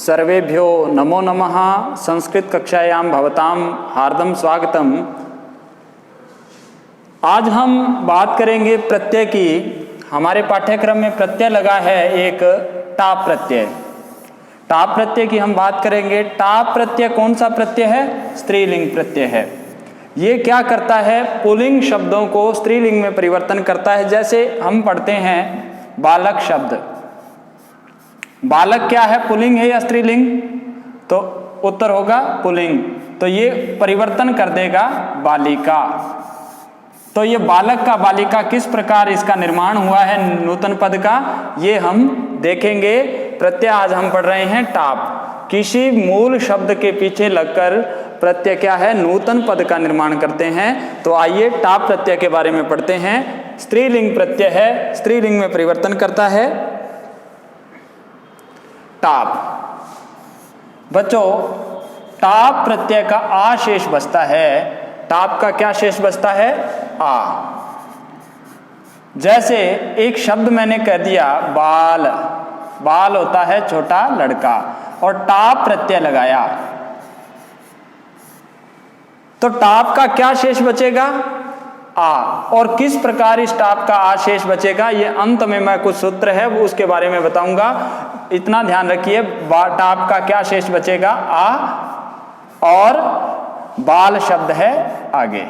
सर्वेभ्यो नमो नमः। संस्कृत कक्षायां भवतां हार्दं स्वागतम। आज हम बात करेंगे प्रत्यय की। हमारे पाठ्यक्रम में प्रत्यय लगा है एक टाप प्रत्यय। टाप प्रत्यय की हम बात करेंगे। टाप प्रत्यय कौन सा प्रत्यय है? स्त्रीलिंग प्रत्यय है। ये क्या करता है? पुल्लिंग शब्दों को स्त्रीलिंग में परिवर्तन करता है। जैसे हम पढ़ते हैं बालक शब्द, बालक क्या है, पुल्लिंग है या स्त्रीलिंग? तो उत्तर होगा पुल्लिंग। तो ये परिवर्तन कर देगा बालिका। तो ये बालक का बालिका किस प्रकार इसका निर्माण हुआ है नूतन पद का, ये हम देखेंगे। प्रत्यय आज हम पढ़ रहे हैं टाप। किसी मूल शब्द के पीछे लगकर प्रत्यय क्या है? नूतन पद का निर्माण करते हैं। तो आइए टाप प्रत्यय के बारे में पढ़ते हैं। स्त्रीलिंग प्रत्यय है, स्त्रीलिंग में परिवर्तन करता है टाप। बच्चों, टाप प्रत्यय का आ शेष बचता है। टाप का क्या शेष बचता है? आ। जैसे एक शब्द मैंने कह दिया बाल, बाल होता है छोटा लड़का, और टाप प्रत्यय लगाया, तो टाप का क्या शेष बचेगा? आ। और किस प्रकार इस टाप का आ शेष बचेगा, ये अंत में मैं कुछ सूत्र है वो उसके बारे में बताऊंगा। इतना ध्यान रखिए, टाप का क्या शेष बचेगा? आ, और बाल शब्द है आगे।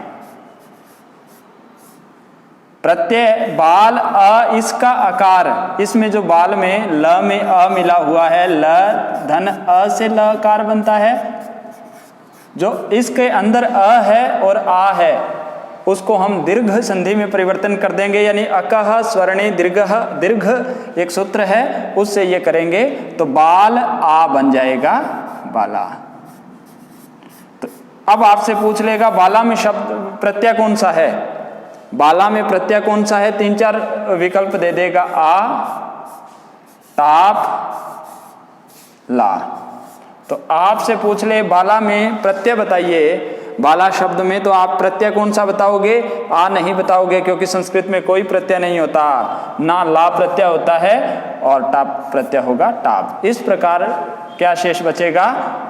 प्रत्यय बाल अ, इसका आकार, इसमें जो बाल में ल में अ मिला हुआ है, ल धन अ से ल आकार बनता है। जो इसके अंदर अ है और आ है उसको हम दीर्घ संधि में परिवर्तन कर देंगे, यानी अकह स्वर्णी दीर्घ एक सूत्र है उससे ये करेंगे तो बाल आ बन जाएगा बाला। तो अब आपसे पूछ लेगा बाला में शब्द प्रत्यय कौन सा है? बाला में प्रत्यय कौन सा है? 3-4 विकल्प दे देगा। आ, टाप, ला। तो आपसे पूछ ले बाला में प्रत्यय बताइए। बाला शब्द में तो आप प्रत्यय कौन सा बताओगे? आ नहीं बताओगे, क्योंकि संस्कृत में कोई प्रत्यय नहीं होता, ना ला प्रत्यय होता है और टाप प्रत्यय होगा टाप। इस प्रकार क्या शेष बचेगा?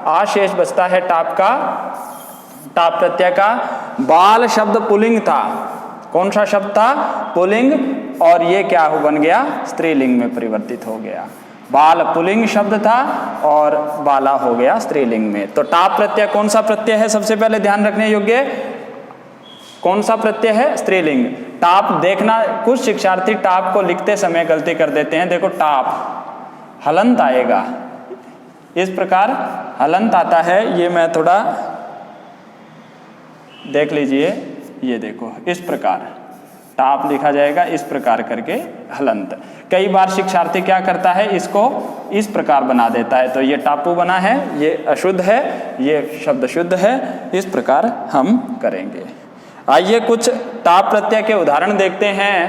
आ शेष बचता है टाप का, टाप प्रत्यय का। बाल शब्द पुल्लिंग था। कौन सा शब्द था? पुल्लिंग, और ये क्या हो बन गया? स्त्रीलिंग में परिवर्तित हो गया। बाल पुल्लिंग शब्द था और बाला हो गया स्त्रीलिंग में। तो टाप प्रत्यय कौन सा प्रत्यय है? सबसे पहले ध्यान रखने योग्य कौन सा प्रत्यय है? स्त्रीलिंग। टाप देखना, कुछ शिक्षार्थी टाप को लिखते समय गलती कर देते हैं। देखो टाप हलंत आएगा, इस प्रकार हलंत आता है। ये मैं थोड़ा देख लीजिए, ये देखो इस प्रकार टाप लिखा जाएगा, इस प्रकार करके हलंत। कई बार शिक्षार्थी क्या करता है, इसको इस प्रकार बना देता है, तो ये टापू बना है, ये अशुद्ध है, ये शब्द शुद्ध है। इस प्रकार हम करेंगे। आइए कुछ टाप प्रत्यय के उदाहरण देखते हैं।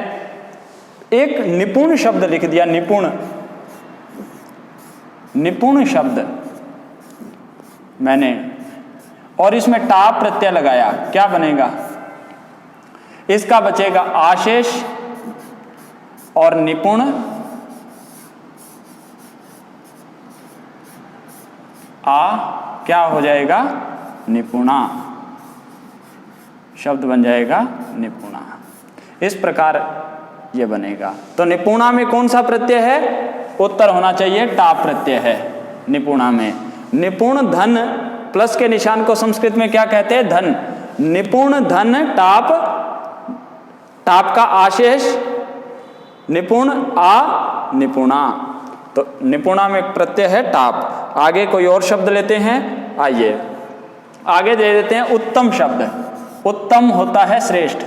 एक निपुण शब्द लिख दिया, निपुण, निपुण शब्द मैंने, और इसमें टाप प्रत्यय लगाया, क्या बनेगा? इसका बचेगा आशेष और निपुण, आ क्या हो जाएगा? निपुणा शब्द बन जाएगा निपुणा। इस प्रकार ये बनेगा। तो निपुणा में कौन सा प्रत्यय है? उत्तर होना चाहिए टाप प्रत्यय है निपुणा में। निपुण धन, प्लस के निशान को संस्कृत में क्या कहते हैं? धन। निपुण धन टाप, टाप का आशेष, निपुण आ, निपुणा। तो निपुणा में प्रत्यय है टाप। आगे कोई और शब्द लेते हैं। आइए आगे दे देते हैं उत्तम शब्द। उत्तम होता है श्रेष्ठ,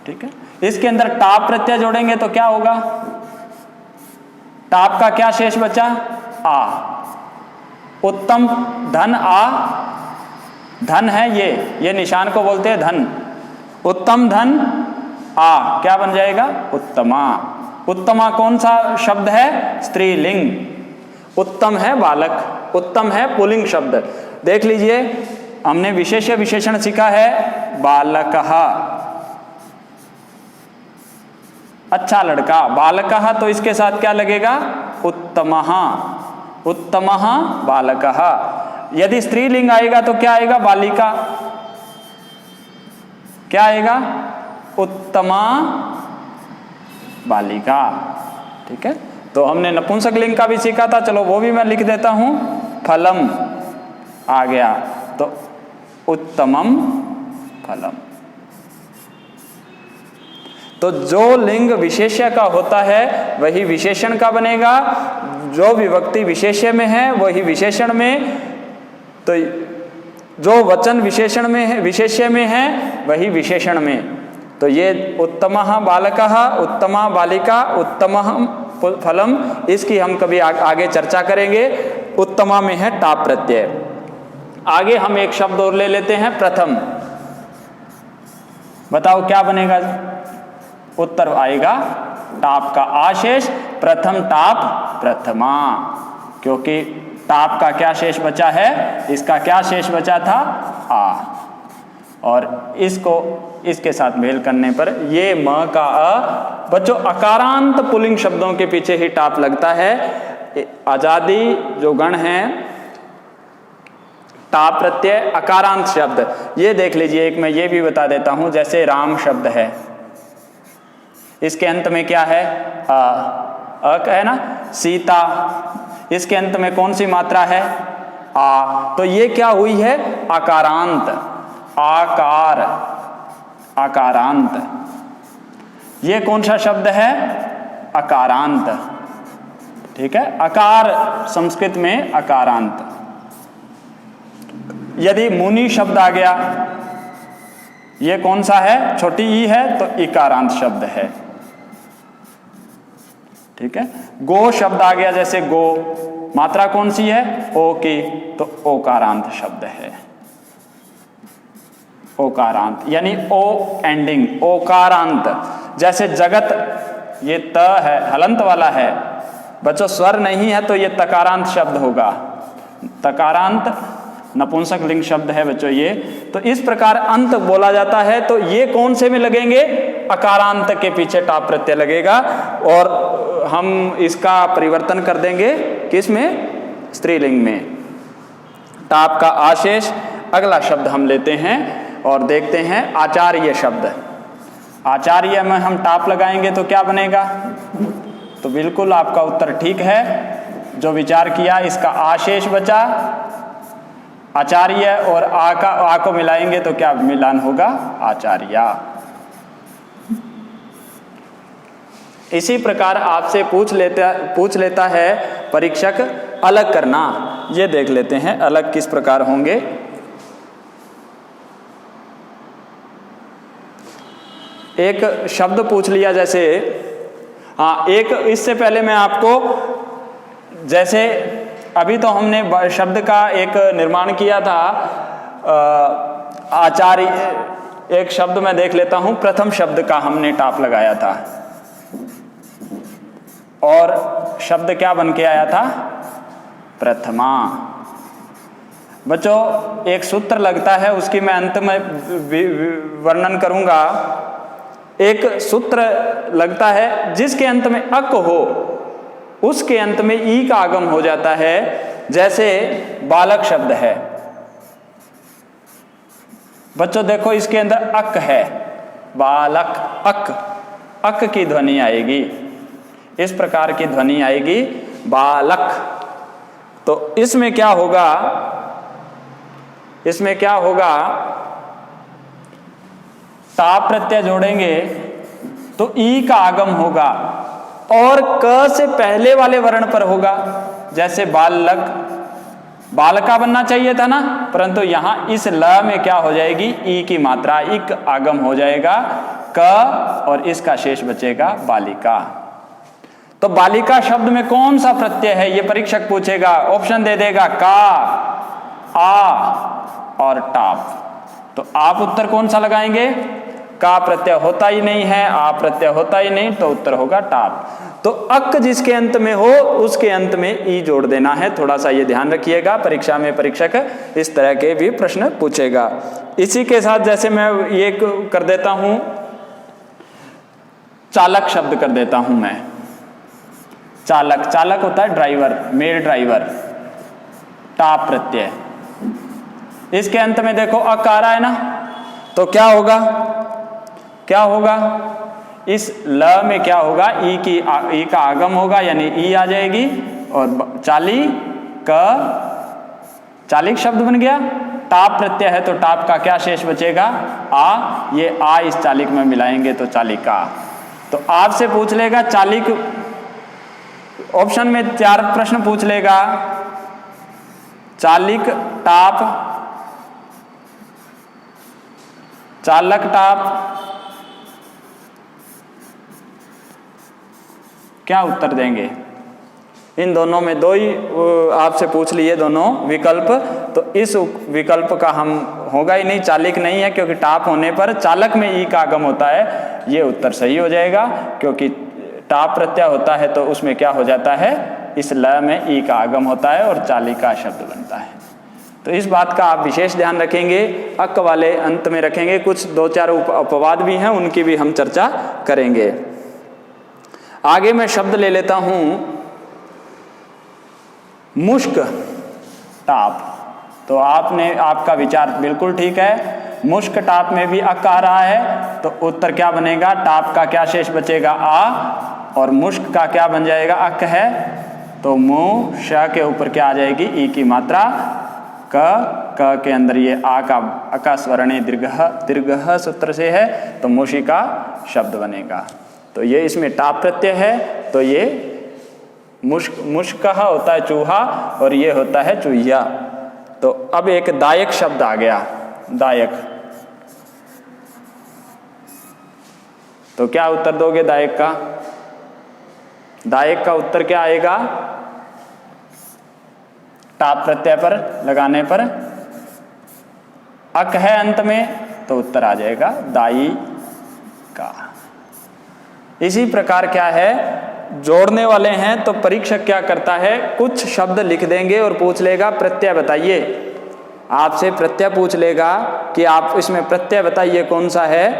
ठीक है। इसके अंदर टाप प्रत्यय जोड़ेंगे तो क्या होगा? टाप का क्या शेष बचा? आ। उत्तम धन आ, धन है ये निशान को बोलते हैं धन। उत्तम धन आ, क्या बन जाएगा? उत्तमा। उत्तमा कौन सा शब्द है? स्त्रीलिंग। उत्तम है बालक, उत्तम है पुल्लिंग शब्द। देख लीजिए, हमने विशेष्य विशेषण सीखा है बालकः, अच्छा लड़का। बालकः तो इसके साथ क्या लगेगा? उत्तमः। उत्तमः बालकः। यदि स्त्रीलिंग आएगा तो क्या आएगा? बालिका। क्या आएगा? उत्तमा बालिका। ठीक है, तो हमने नपुंसक लिंग का भी सीखा था, चलो वो भी मैं लिख देता हूं। फलम आ गया तो उत्तमम फलम। तो जो लिंग विशेष्य का होता है वही विशेषण का बनेगा, जो विभक्ति विशेष्य में है वही विशेषण में, तो जो वचन विशेषण में है, विशेष्य में है, वही विशेषण में। तो ये उत्तमः बालकः, उत्तमा बालिका, उत्तमः फलम, इसकी हम कभी आगे चर्चा करेंगे। उत्तमा में है टाप प्रत्यय। आगे हम एक शब्द और ले लेते हैं, प्रथम। बताओ क्या बनेगा? उत्तर आएगा टाप का आशेष, प्रथम टाप प्रथमा, क्योंकि टाप का क्या शेष बचा है? इसका क्या शेष बचा था? आ। और इसको इसके साथ मेल करने पर ये म का अ, बच्चों अकारांत पुल्लिंग शब्दों के पीछे ही टाप लगता है। आजादी जो गण हैं, टाप प्रत्यय अकारांत शब्द, ये देख लीजिए। एक मैं ये भी बता देता हूं, जैसे राम शब्द है, इसके अंत में क्या है? अ है ना। सीता, इसके अंत में कौन सी मात्रा है? आ। तो ये क्या हुई है? आकारांत। आकार, आकारांत। ये कौन सा शब्द है? अकारांत। ठीक है, अकार संस्कृत में अकारांत। यदि मुनि शब्द आ गया, ये कौन सा है? छोटी ई है तो इकारांत शब्द है। ठीक है, गो शब्द आ गया, जैसे गो, मात्रा कौन सी है? ओ की, तो ओकारांत शब्द है। ओकारांत यानी ओ एंडिंग, ओकारांत। जैसे जगत, ये त है, हलंत वाला है बच्चों, स्वर नहीं है तो ये तकारांत शब्द होगा। तकारांत नपुंसक लिंग शब्द है बच्चों ये। तो इस प्रकार अंत बोला जाता है, तो ये कौन से में लगेंगे? अकारांत के पीछे टाप प्रत्यय लगेगा। और हम इसका परिवर्तन कर देंगे किस में? स्त्रीलिंग में। टाप का आशेष। अगला शब्द हम लेते हैं और देखते हैं आचार्य शब्द। आचार्य में हम टाप लगाएंगे तो क्या बनेगा? तो बिल्कुल आपका उत्तर ठीक है, जो विचार किया, इसका आशेष बचा। आचार्य और आ को मिलाएंगे तो क्या मिलान होगा? आचार्या। इसी प्रकार आपसे पूछ लेता है परीक्षक अलग करना। ये देख लेते हैं अलग किस प्रकार होंगे। एक शब्द पूछ लिया, जैसे हाँ, एक इससे पहले मैं आपको, जैसे अभी तो हमने शब्द का एक निर्माण किया था, आचार्य। एक शब्द मैं देख लेता हूं, प्रथम शब्द का हमने टाप लगाया था और शब्द क्या बन के आया था? प्रथमा। बच्चों एक सूत्र लगता है, उसकी मैं अंत में वर्णन करूंगा। एक सूत्र लगता है जिसके अंत में अक हो, उसके अंत में ई का आगम हो जाता है। जैसे बालक शब्द है बच्चों, देखो इसके अंदर अक है, बालक, अक, अक की ध्वनि आएगी, इस प्रकार की ध्वनि आएगी, बालक। तो इसमें क्या होगा? इसमें क्या होगा? टाप प्रत्यय जोड़ेंगे तो ई का आगम होगा और क से पहले वाले वर्ण पर होगा। जैसे बालक, बालका बनना चाहिए था ना, परंतु यहां इस ल में क्या हो जाएगी? ई की मात्रा, इक आगम हो जाएगा, क, और इसका शेष बचेगा बालिका। तो बालिका शब्द में कौन सा प्रत्यय है ये परीक्षक पूछेगा, ऑप्शन दे देगा का, आ और टाप। तो आप उत्तर कौन सा लगाएंगे? का प्रत्यय होता ही नहीं है, आ प्रत्यय होता ही नहीं, तो उत्तर होगा टाप। तो अक जिसके अंत में हो उसके अंत में ई जोड़ देना है। थोड़ा सा ये ध्यान रखिएगा, परीक्षा में परीक्षक इस तरह के भी प्रश्न पूछेगा। इसी के साथ जैसे मैं ये कर देता हूं, चालक शब्द कर देता हूं मैं। चालक, चालक होता है ड्राइवर, मेल ड्राइवर, टाप प्रत्यय। इसके अंत में देखो अकार है ना, तो क्या होगा, क्या होगा, इस ल में क्या होगा, ई का आगम होगा, यानी ई आ जाएगी और चालिक शब्द बन गया। टाप प्रत्यय है तो टाप का क्या शेष बचेगा, आ, ये आ इस चालिक में मिलाएंगे तो चालिका। तो आपसे पूछ लेगा चालिक, ऑप्शन में 4 प्रश्न पूछ लेगा, चालिक टाप, चालक टाप, क्या उत्तर देंगे। इन दोनों में 2 ही आपसे पूछ लिए दोनों विकल्प, तो इस विकल्प का हम होगा ही नहीं, चालिक नहीं है, क्योंकि टाप होने पर चालक में ई का आगम होता है, ये उत्तर सही हो जाएगा। क्योंकि टाप प्रत्यय होता है तो उसमें क्या हो जाता है, इस ल में ई का आगम होता है और चालिका शब्द बनता है। तो इस बात का आप विशेष ध्यान रखेंगे। अक वाले अंत में रखेंगे, कुछ 2-4 अपवाद भी हैं, उनकी भी हम चर्चा करेंगे। आगे मैं शब्द ले लेता हूं, मुश्क टाप। तो आपका विचार बिल्कुल ठीक है, मुश्क टाप में भी अक आ रहा है, तो उत्तर क्या बनेगा, टाप का क्या शेष बचेगा, आ, और मुश्क का क्या बन जाएगा, अक है, तो मुंह श के ऊपर क्या आ जाएगी, ई की मात्रा, क के अंदर ये आ का अका स्वरणे दीर्घ सूत्र से है, तो मुशी का शब्द बनेगा। तो ये इसमें टाप प्रत्यय है, तो ये मुश्कहा होता है चूहा और ये होता है चूहिया। तो अब एक दायक शब्द आ गया, दायक। तो क्या उत्तर दोगे दायक का, दायक का उत्तर क्या आएगा, टाप प्रत्यय पर लगाने पर अक है अंत में, तो उत्तर आ जाएगा दाई का। इसी प्रकार क्या है, जोड़ने वाले हैं तो परीक्षक क्या करता है, कुछ शब्द लिख देंगे और पूछ लेगा प्रत्यय बताइए। आपसे प्रत्यय पूछ लेगा कि आप इसमें प्रत्यय बताइए कौन सा है,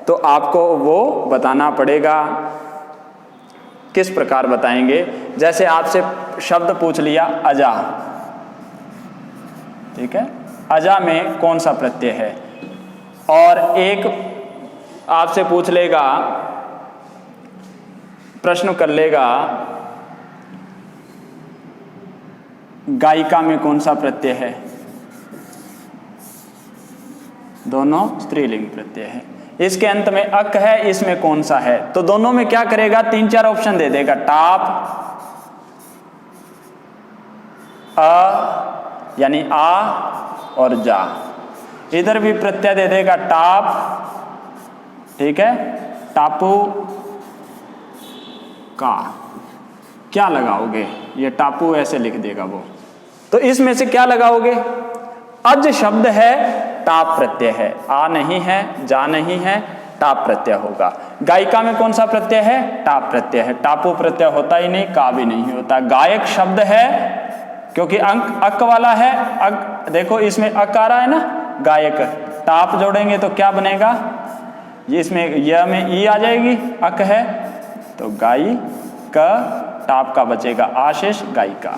तो आपको वो बताना पड़ेगा। किस प्रकार बताएंगे, जैसे आपसे शब्द पूछ लिया अजा, ठीक है, अजा में कौन सा प्रत्यय है, और एक आपसे पूछ लेगा, प्रश्न कर लेगा गायिका में कौन सा प्रत्यय है, दोनों स्त्रीलिंग प्रत्यय है। इसके अंत में अक है, इसमें कौन सा है, तो दोनों में क्या करेगा, 3-4 ऑप्शन दे देगा, टाप, अ यानी आ और जा। इधर भी प्रत्यय दे देगा टाप, ठीक है, टापू का, क्या लगाओगे, ये टापू ऐसे लिख देगा वो। तो इसमें से क्या लगाओगे, अज शब्द है, टाप प्रत्यय है, आ नहीं है, जा नहीं है, टाप प्रत्यय होगा। गायिका में कौन सा प्रत्यय है, टाप प्रत्यय है, टापू प्रत्यय होता ही नहीं, का भी नहीं होता। गायक शब्द है, क्योंकि अंक अक वाला है, अक देखो इसमें अक आ रहा है ना, गायक, टाप जोड़ेंगे तो क्या बनेगा, ये इसमें य में ई आ जाएगी, अक है, तो गाई का, टाप का बचेगा आशेष, गायिका।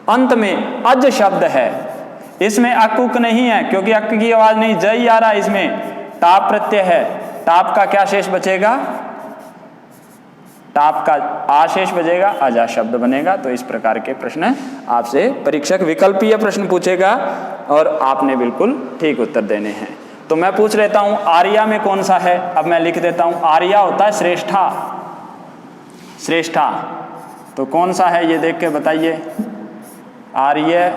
अंत में अज शब्द है, इसमें अक उक नहीं है, क्योंकि अक की आवाज नहीं, जई आ रहा है, इसमें टाप प्रत्यय है, टाप का क्या शेष बचेगा, टाप का आशेष बचेगा, अजा शब्द बनेगा। तो इस प्रकार के प्रश्न आपसे परीक्षक विकल्पीय प्रश्न पूछेगा और आपने बिल्कुल ठीक उत्तर देने हैं। तो मैं पूछ लेता हूं आर्या में कौन सा है, अब मैं लिख देता हूं, आर्या होता है श्रेष्ठा, श्रेष्ठा, तो कौन सा है ये देख के बताइए, आर्य,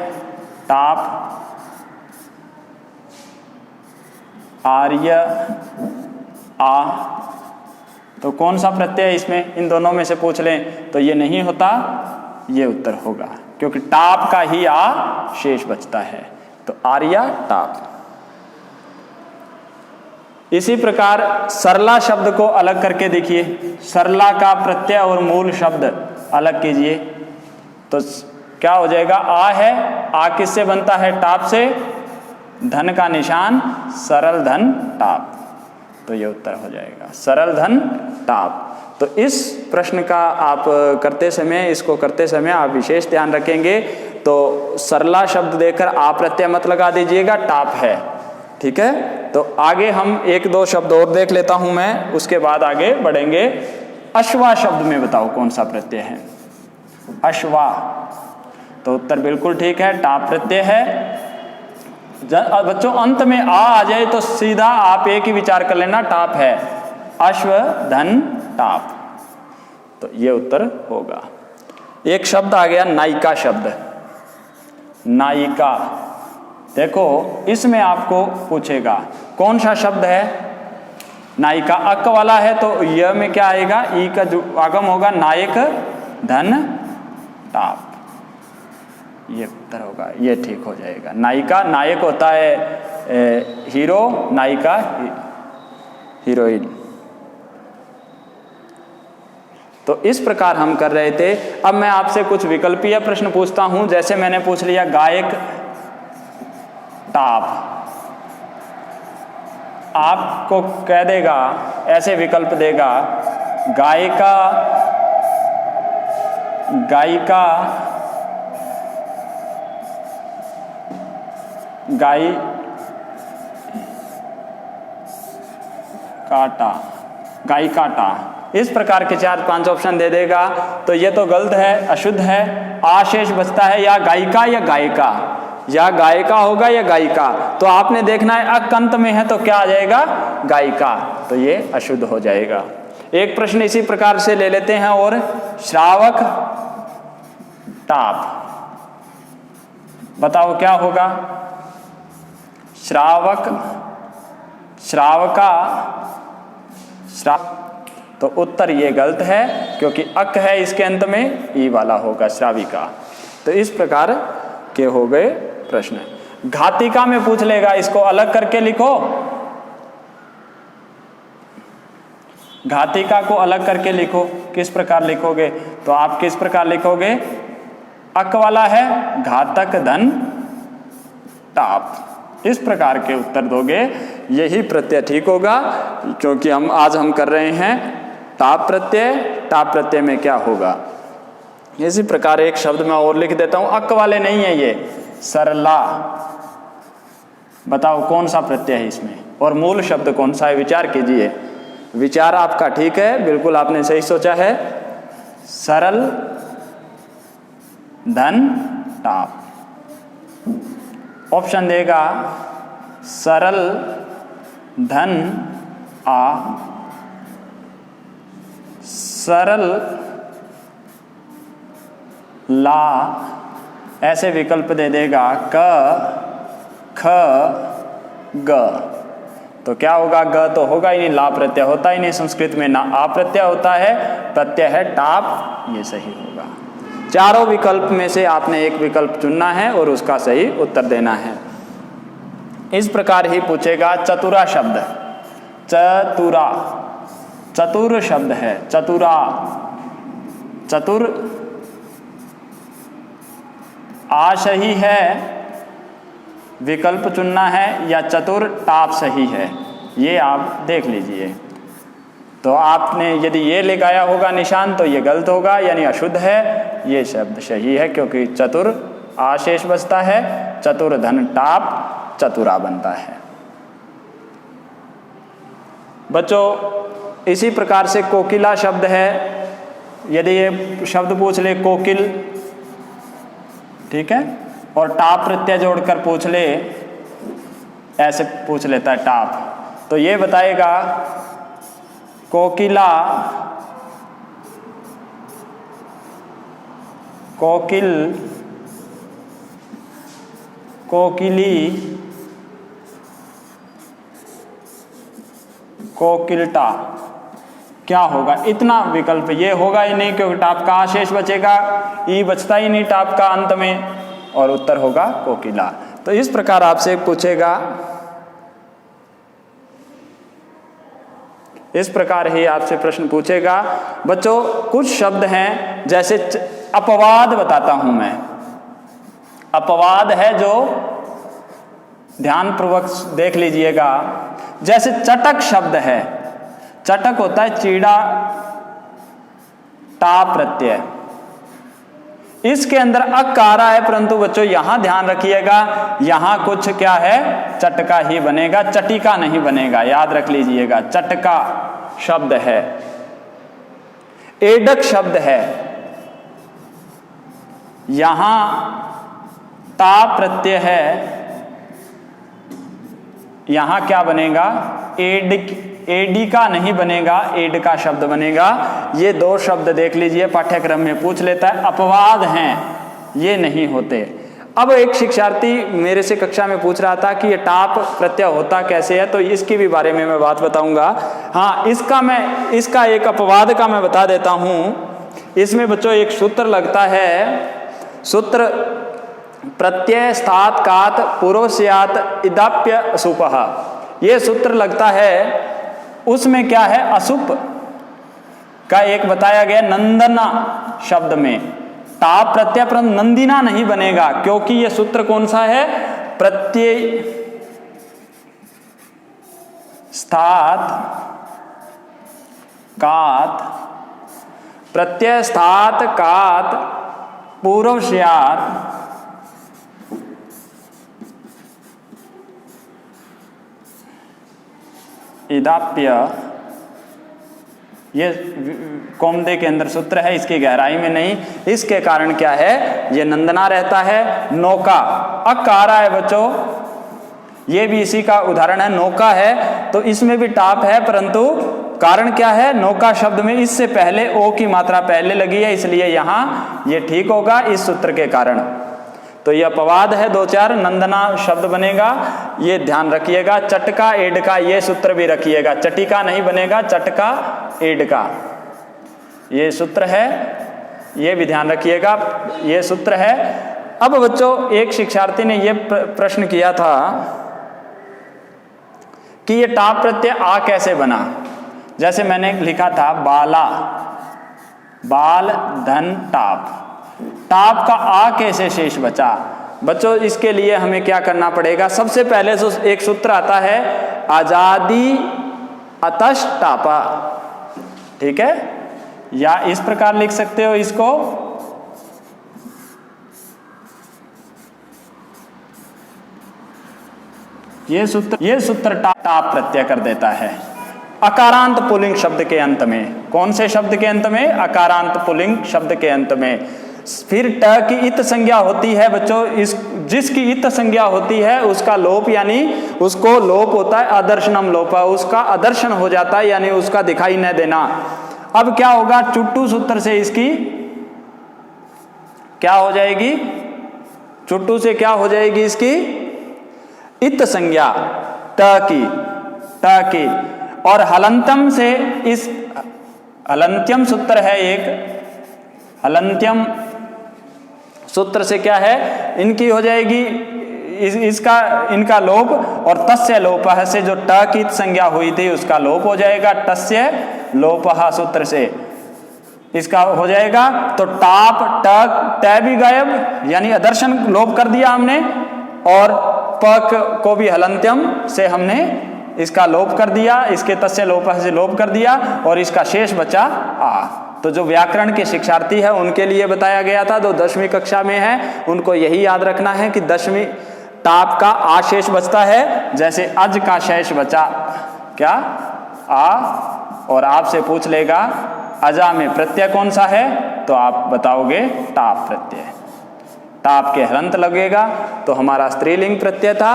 टाप, आर्य, आ, तो कौन सा प्रत्यय है इसमें, इन दोनों में से पूछ लें तो ये नहीं होता, ये उत्तर होगा, क्योंकि टाप का ही आ शेष बचता है, तो आर्या, टाप। इसी प्रकार सरला शब्द को अलग करके देखिए, सरला का प्रत्यय और मूल शब्द अलग कीजिए, तो क्या हो जाएगा, आ है, आ किससे बनता है, टाप से, धन का निशान, सरल धन टाप, तो ये उत्तर हो जाएगा सरल धन टाप। तो इस प्रश्न का आप इसको करते समय आप विशेष ध्यान रखेंगे। तो सरला शब्द देकर आप प्रत्यय मत लगा दीजिएगा, टाप है, ठीक है। तो आगे हम एक दो शब्द और देख लेता हूं मैं, उसके बाद आगे बढ़ेंगे। अश्वा शब्द में बताओ कौन सा प्रत्यय है? अश्वा, तो उत्तर बिल्कुल ठीक है, टाप प्रत्यय है। बच्चों अंत में आ जाए तो सीधा आप एक ही विचार कर लेना, टाप है, अश्व धन टाप, तो ये उत्तर होगा। एक शब्द आ गया नायिका शब्द। नायिका, देखो इसमें आपको पूछेगा कौन सा शब्द है। नायिका अक वाला है तो य में क्या आएगा? ई का जो आगम होगा नायक धन टाप, ये उत्तर होगा, ये ठीक हो जाएगा। नायिका, नायक होता है हीरो, नायिका हीरोइन। तो इस प्रकार हम कर रहे थे। अब मैं आपसे कुछ विकल्पीय प्रश्न पूछता हूं, जैसे मैंने पूछ लिया गायक टाप, आपको कह देगा, ऐसे विकल्प देगा गायिका, गायिका, गाय काटा, गाय काटा, इस प्रकार के 4-5 ऑप्शन दे देगा। तो ये तो गलत है, अशुद्ध है। आशेष बचता है या गायिका या गायिका, या गायिका होगा या गायिका। तो आपने देखना है अकंत में है तो क्या आ जाएगा? गायिका, तो ये अशुद्ध हो जाएगा। एक प्रश्न इसी प्रकार से ले लेते हैं और श्रावक टाप, बताओ क्या होगा? श्रावक, श्रावका, तो उत्तर ये गलत है क्योंकि अक है इसके अंत में, ई वाला होगा श्राविका। तो इस प्रकार के हो गए प्रश्न। घातिका में पूछ लेगा, इसको अलग करके लिखो। घातिका को अलग करके लिखो, किस प्रकार लिखोगे? तो आप किस प्रकार लिखोगे? अक वाला है, घातक धन टाप, इस प्रकार के उत्तर दोगे, यही प्रत्यय ठीक होगा। क्योंकि आज हम कर रहे हैं टाप प्रत्यय। टाप प्रत्यय में क्या होगा? इसी प्रकार एक शब्द मैं और लिख देता हूं, अक वाले नहीं है ये, सरला, बताओ कौन सा प्रत्यय है इसमें और मूल शब्द कौन सा है? विचार कीजिए। विचार आपका ठीक है, बिल्कुल आपने सही सोचा है। सरल धन टाप, ऑप्शन देगा सरल धन आ, सरल ला, ऐसे विकल्प दे देगा क ख ग। तो क्या होगा? ग तो होगा ही नहीं, ला प्रत्यय होता ही नहीं संस्कृत में, ना आ प्रत्यय होता है, प्रत्यय है टाप, ये सही होगा। चारों विकल्प में से आपने एक विकल्प चुनना है और उसका सही उत्तर देना है। इस प्रकार ही पूछेगा चतुरा शब्द। चतुरा, चतुर शब्द है, चतुरा, चतुर आ सही है, विकल्प चुनना है, या चतुर टाप सही है, ये आप देख लीजिए। तो आपने यदि ये लगाया होगा निशान तो ये गलत होगा, यानी अशुद्ध है। ये शब्द सही है क्योंकि चतुर आशेष बचता है, चतुर धन टाप चतुरा बनता है। बच्चों इसी प्रकार से कोकिला शब्द है। यदि ये शब्द पूछ ले कोकिल, ठीक है, और टाप प्रत्यय जोड़कर पूछ ले, ऐसे पूछ लेता है टाप, तो ये बताएगा कोकिला, कोकिल, कोकिली, कोकिलटा, क्या होगा? इतना विकल्प ये होगा ही नहीं क्योंकि टाप का आशेष बचेगा, ई बचता ही नहीं टाप का अंत में, और उत्तर होगा कोकिला। तो इस प्रकार आपसे पूछेगा, इस प्रकार ही आपसे प्रश्न पूछेगा। बच्चों कुछ शब्द हैं, जैसे अपवाद बताता हूं मैं। अपवाद है जो ध्यानपूर्वक देख लीजिएगा। जैसे चटक शब्द है, चटक होता है चीड़ा टाप प्रत्यय, इसके अंदर अकार है, परंतु बच्चों यहां ध्यान रखिएगा, यहां कुछ क्या है, चटका ही बनेगा, चटिका नहीं बनेगा, याद रख लीजिएगा, चटका शब्द है, एडक शब्द है। यहां टाप प्रत्यय है, यहां क्या बनेगा, एडिका नहीं बनेगा, एडका शब्द बनेगा। ये दो शब्द देख लीजिए, पाठ्यक्रम में पूछ लेता है, अपवाद हैं, ये नहीं होते। अब एक शिक्षार्थी मेरे से कक्षा में पूछ रहा था कि ये टाप प्रत्यय होता कैसे है, तो इसकी भी बारे में मैं बात बताऊंगा। हाँ, इसका एक अपवाद का मैं बता देता हूं। इसमें बच्चों एक सूत्र लगता है, सूत्र प्रत्यय स्थात कात पुरोस्यात इदाप्य सुपः, ये सूत्र लगता है। उसमें क्या है, असुप का एक बताया गया, नंदना शब्द में टाप प्रत्यय, पर नंदिना नहीं बनेगा, क्योंकि यह सूत्र कौन सा है, प्रत्यय स्थात कात, प्रत्यय स्थात कात पूर्वस्यात् इदाप्य, ये कौमुदी के अंदर सूत्र है, इसकी गहराई में नहीं। इसके कारण क्या है, ये नंदना रहता है। नौका अकारा है बच्चों, ये भी इसी का उदाहरण है, नौका है, तो इसमें भी टाप है, परंतु कारण क्या है, नौका शब्द में इससे पहले ओ की मात्रा पहले लगी है, इसलिए यहां ये ठीक होगा इस सूत्र के कारण। तो ये अपवाद है, दो चार, नंदना शब्द बनेगा, ये ध्यान रखिएगा। चटका एडका, ये सूत्र भी रखिएगा, चटिका नहीं बनेगा, चटका एडका, ये सूत्र है, ये भी ध्यान रखिएगा, ये सूत्र है। अब बच्चों एक शिक्षार्थी ने ये प्रश्न किया था कि ये टाप प्रत्यय आ कैसे बना। जैसे मैंने लिखा था बाला, बाल धन टाप, टाप का आ कैसे शेष बचा। बच्चों इसके लिए हमें क्या करना पड़ेगा, सबसे पहले तो एक सूत्र आता है, आजादी अतश टापा, ठीक है, या इस प्रकार लिख सकते हो इसको, ये सूत्र टाप प्रत्यय कर देता है अकारांत पुल्लिंग शब्द के अंत में। कौन से शब्द के अंत में, अकारांत पुल्लिंग शब्द के अंत में। फिर ट की इत संज्ञा होती है बच्चों, जिसकी इत संज्ञा होती है उसका लोप, यानी उसको लोप होता है, अदर्शनम लोपा, उसका अदर्शन हो जाता है, यानी उसका दिखाई न देना। अब क्या होगा, चुट्टू सूत्र से इसकी क्या हो जाएगी, चुट्टू से क्या हो जाएगी इसकी इत संज्ञा, ट की, और हलंतम से इस हलंत्यम सूत्र है एक, हलंत्यम सूत्र से क्या है, इनकी हो जाएगी इनका लोप, और तस्य लोपः से जो ट की संज्ञा हुई थी उसका लोप हो जाएगा, तस्य लोपः सूत्र से इसका हो जाएगा। तो टाप ट भी गायब, यानी अदर्शन लोप कर दिया हमने, और पक को भी हलंत्यम से हमने इसका लोप कर दिया, इसके तस्य लोपः से लोप कर दिया, और इसका शेष बचा आ। तो जो व्याकरण के शिक्षार्थी है उनके लिए बताया गया था, जो 10वीं कक्षा में है उनको यही याद रखना है कि 10वीं टाप का आ शेष बचता है, जैसे अज का शेष बचा क्या आ, और आपसे पूछ लेगा अजा में प्रत्यय कौन सा है, तो आप बताओगे टाप प्रत्यय। टाप के हलंत लगेगा तो हमारा स्त्रीलिंग प्रत्यय था,